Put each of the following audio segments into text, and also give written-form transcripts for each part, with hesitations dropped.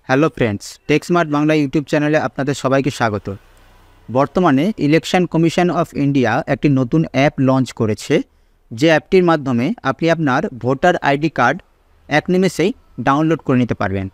Hello friends, টেকস্মার্ট Bangla YouTube চ্যানেলে আপনাদের সবাইকে স্বাগত। বর্তমানে ইলেকশন কমিশন অফ ইন্ডিয়া একটি নতুন অ্যাপ লঞ্চ করেছে, যে অ্যাপটির মাধ্যমে আপনি আপনার ভোটার আইডি কার্ড এক নিমেষেই ডাউনলোড করে নিতে পারবেন।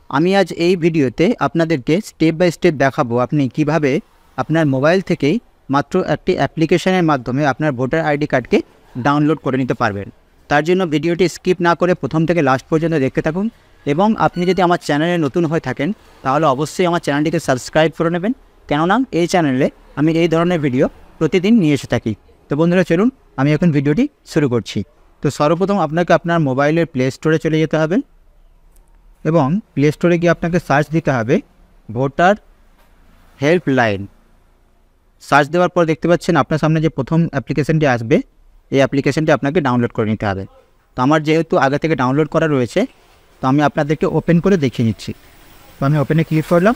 আমি আজ এই ভিডিওতে আপনাদেরকে স্টেপ বাই স্টেপ দেখাবো আপনি কিভাবে আপনার মোবাইল থেকেই মাত্র একটি অ্যাপ্লিকেশনের মাধ্যমে আপনার ভোটার আইডি কার্ডকে ডাউনলোড করে নিতে পারবেন। তার জন্য ভিডিওটি স্কিপ না করে প্রথম থেকে লাস্ট পর্যন্ত দেখতে থাকুন, এবং আপনি যদি আমার চ্যানেলে নতুন হয়ে থাকেন তাহলে অবশ্যই আমার চ্যানেলটিকে সাবস্ক্রাইব করে নেবেন, কেননা এই চ্যানেলে আমি এই ধরনের ভিডিও প্রতিদিন নিয়ে এসে থাকি। তো বন্ধুরা, চলুন আমি এখন ভিডিওটি শুরু করছি। তো সর্বপ্রথম আপনাকে আপনার মোবাইলের প্লে স্টোরে চলে যেতে হবে, এবং প্লে স্টোরে গিয়ে আপনাকে সার্চ দিতে হবে ভোটার হেল্পলাইন। সার্চ দেওয়ার পর দেখতে পাচ্ছেন আপনার সামনে যে প্রথম অ্যাপ্লিকেশানটি আসবে, এই অ্যাপ্লিকেশানটি আপনাকে ডাউনলোড করে নিতে হবে। তো আমার যেহেতু আগে থেকে ডাউনলোড করা রয়েছে, তো আমি আপনাদেরকে ওপেন করে দেখিয়ে নিচ্ছি। তো আমি ওপেনে ক্লিক করলাম।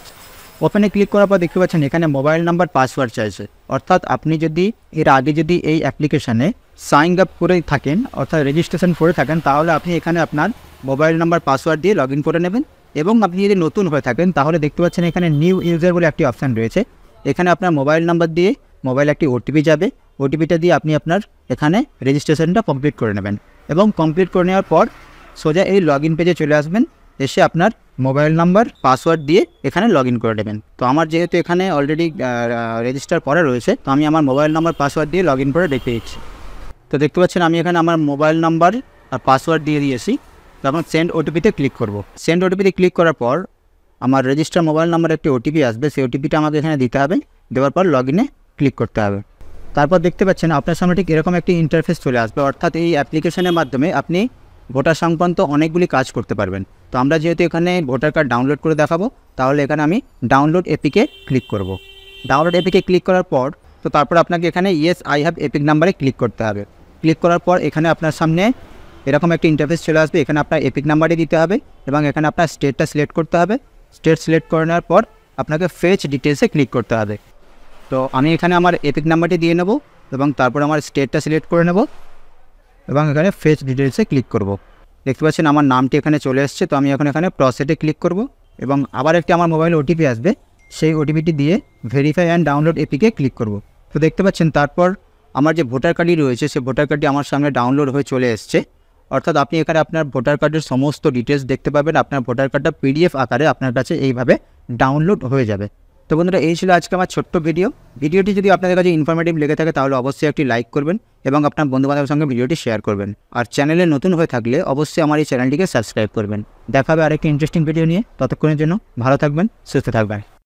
ওপেনে ক্লিক করার পর দেখতে পাচ্ছেন এখানে মোবাইল নাম্বার পাসওয়ার্ড চাইছে। অর্থাৎ আপনি যদি এর আগে যদি এই অ্যাপ্লিকেশানে সাইন আপ করে থাকেন, অর্থাৎ রেজিস্ট্রেশন করে থাকেন, তাহলে আপনি এখানে আপনার মোবাইল নাম্বার পাসওয়ার্ড দিয়ে লগ ইন করে নেবেন। এবং আপনি যদি নতুন হয়ে থাকেন তাহলে দেখতে পাচ্ছেন এখানে নিউ ইউজার বলে একটি অপশান রয়েছে। এখানে আপনার মোবাইল নাম্বার দিয়ে মোবাইল একটি ওটিপি যাবে, ওটিপিটা দিয়ে আপনি আপনার এখানে রেজিস্ট্রেশনটা কমপ্লিট করে নেবেন। এবং কমপ্লিট করে নেওয়ার পর সোজা এই লগ ইন পেজে চলে আসবেন, এসে আপনার মোবাইল নাম্বার পাসওয়ার্ড দিয়ে এখানে লগ ইন করে নেবেন। তো আমার যেহেতু এখানে অলরেডি রেজিস্টার করা রয়েছে, তো আমি আমার মোবাইল নাম্বার পাসওয়ার্ড দিয়ে লগ ইন করে দেখতে দিচ্ছি। তো দেখতে পাচ্ছেন আমি এখানে আমার মোবাইল নাম্বার আর পাসওয়ার্ড দিয়ে দিয়েছি। তো এখন সেন্ড ওটিপিতে ক্লিক করব। সেন্ড ওটিপিতে ক্লিক করার পর আমার রেজিস্টার মোবাইল নাম্বার একটি ওটিপি আসবে, সেই ওটিপিটা আমাকে এখানে দিতে হবে। দেওয়ার পর লগ ইনে ক্লিক করতে হবে। তারপর দেখতে পাচ্ছেন আপনার সামনে ঠিক এরকম একটি ইন্টারফেস চলে আসবে। অর্থাৎ এই অ্যাপ্লিকেশনের মাধ্যমে আপনি ভোটার সংক্রান্ত অনেকগুলি কাজ করতে পারবেন। তো আমরা যেহেতু এখানে ভোটার কার্ড ডাউনলোড করে দেখাবো, তাহলে এখানে আমি ডাউনলোড এপিকে ক্লিক করব। ডাউনলোড এপিকে ক্লিক করার পর তো তারপর আপনাকে এখানে ইয়েস আই হ্যাভ এপিক নাম্বারে ক্লিক করতে হবে। ক্লিক করার পর এখানে আপনার সামনে এরকম একটি ইন্টারফেস চলে আসবে। এখানে আপনার এপিক নাম্বারই দিতে হবে, এবং এখানে আপনার স্টেটটা সিলেক্ট করতে হবে। স্টেট সিলেক্ট করে নেওয়ার পর আপনাকে ফেচ ডিটেলসে ক্লিক করতে হবে। তো আমি এখানে আমার এপিক নাম্বারটি দিয়ে নেব, এবং তারপর আমার স্টেটটা সিলেক্ট করে নেব, এবং এখানে ফেচ ডিটেলসে ক্লিক করব। দেখতে পাচ্ছেন আমার নামটি এখানে চলে এসছে। তো আমি এখন এখানে প্রসেসে ক্লিক করব, এবং আবার একটি আমার মোবাইলে ওটিপি আসবে, সেই ওটিপিটি দিয়ে verify and download APK click করব। তো দেখতে পাচ্ছেন তারপর আমার যে ভোটার কার্ডটি রয়েছে, সেই ভোটার কার্ডটি আমার সামনে ডাউনলোড হয়ে চলে এসছে। অর্থাৎ আপনি এখানে আপনার ভোটার কার্ডের সমস্ত ডিটেলস দেখতে পাবেন। আপনার ভোটার কার্ডটা পিডিএফ আকারে আপনার কাছে এইভাবে ডাউনলোড হয়ে যাবে। তো বন্ধুরা, এই ছিল আজকে আমার ছোট্ট ভিডিওটি যদি আপনাদের কাছে ইনফরমেটিভ লেগে থাকে তাহলে অবশ্যই একটি লাইক করবেন, এবং আপনার বন্ধুবান্ধবের সঙ্গে ভিডিওটি শেয়ার করবেন। আর চ্যানেলে নতুন হয়ে থাকলে অবশ্যই আমার এই চ্যানেলটিকে সাবস্ক্রাইব করবেন। দেখা হবে আরেকটি ইন্টারেস্টিং ভিডিও নিয়ে। ততক্ষণের জন্য ভালো থাকবেন, সুস্থ থাকবেন।